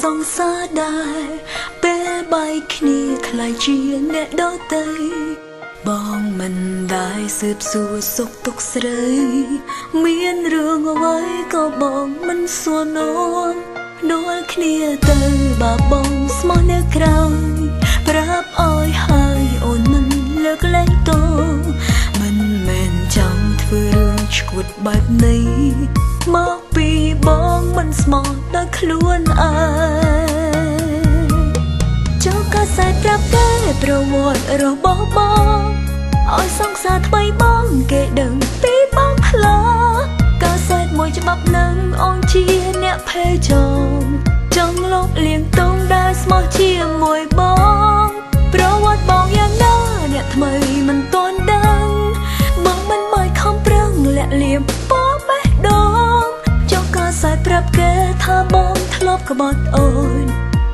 សង្សារដែរពេលបែកគ្នាខ្លាយជាអ្នកដទៃបងមិនដែរស៊ើបសួរសុខទុក្ខស្រីមានរឿងអ្វីក៏បងមិនសួរនាំដូចគ្នាទៅបើបងស្មោះនៅក្រៅប្រាប់អើយហើយអូនមិនលើកលែងតមិនមែនចង់ធ្វើរឿងឈួតបែបនេះមកពីបងមិនស្មោះដល់ខ្លួនឯងចូលក៏សែប្រាប់គេប្រវត្តិរបស់បងឲ្យសង្សារថ្មីបងគេដឹងពីបងផ្លាក៏សែតមួយច្បាប់នឹងអូនជាអ្នកភេចចង់លបលៀងតងដែលស្មោះជាមួយបងប្រវត្តិបងយ៉ាងណាអ្នកថ្មីមិនទាន់ដឹងបងមិនបាយខំប្រឹងលាក់លៀមពោបេះដូងចង់ក៏សែប្រាប់គេថាបងធ្លាប់ក្បត់អូន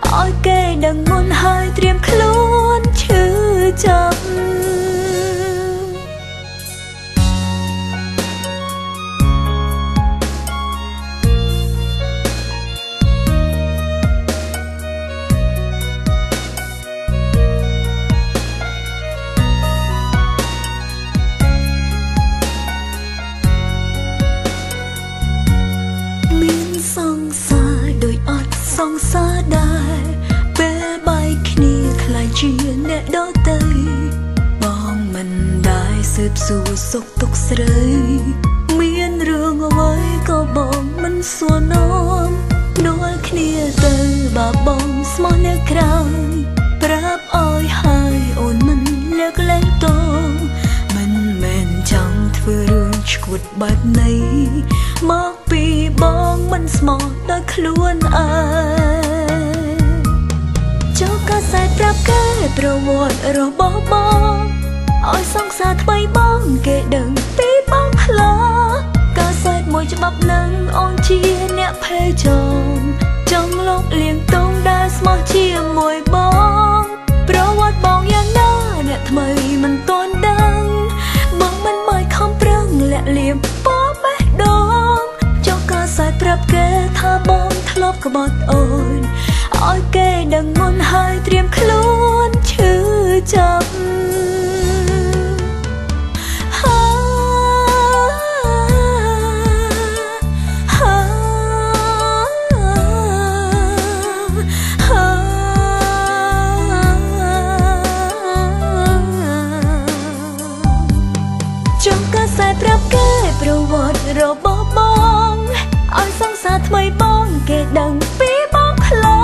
ឲ្យគេដឹងមុនហើយត្រៀមខ្លួនឈឺចាប់សង្សារដែរពេលបែកគ្នាខ្លាយជាអ្នកដទៃបងមិនដែរស៊ើបសួរសុខទុក្ខស្រីមានរឿងអ្វីក៏បងមិនសួរនាំដូចគ្នាទៅបើបងស្មោះនៅក្រៅប្រាប់អើយហើយអូនមិនលើកលែងតមិនមែនចង់ធ្វើរឿងឈួតបែបនេះមកពីបងមិនស្មោះដល់ខ្លួនឯងចូលក៏សែប្រាប់គេប្រវត្តិរបស់បងឲ្យសង្សារថ្មីបងគេដឹងពីបងផ្លាក៏សែតមួយច្បាប់នឹងអូនជាអ្នកភេចចង់លបលៀងតងដែលស្មោះជាមួយបងប្រវត្តិបងយ៉ាងណាអ្នកថ្មីមិនទាន់ដឹងបងមិនបាយខំប្រឹងលាក់លៀមពោបេះដូងចង់ក៏សែប្រាប់គេថាបងធ្លាប់ក្បត់អូនឲ្យគេដឹងមុនហើយត្រៀមខ្លួនឈឺចាប់ចង់ក៏សែប្រាប់គេប្រវត្តិរបស់បងឲ្យសង្សារថ្មីបងគេដឹងពីបងផ្លា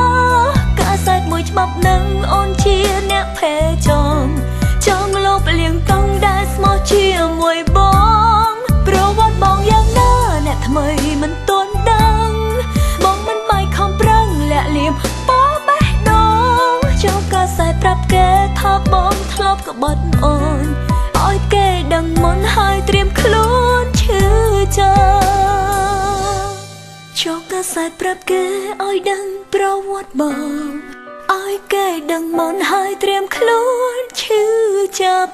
ក៏សែតមួយច្បាប់នឹងអូនជាអ្នកភេចចង់លបលៀងតង់ដែលស្មោះជាមួយបងប្រវត្តិបងយ៉ាងណាអ្នកថ្មីមិនទាន់ដឹងបងមិនបាយខំប្រឹងលាក់លៀមពោបេះដូងចង់ក៏សែប្រាប់គេថាបងធ្លាប់ក្បត់អូនឲ្យគេដឹងមុនហើយត្រៀមខ្លួនឈឺចាប់ចូលក៏សែប្រាប់គេឲ្យដឹងប្រវត្តិបងឲ្យគេដឹងមុនហើយត្រៀមខ្លួនឈឺចាប់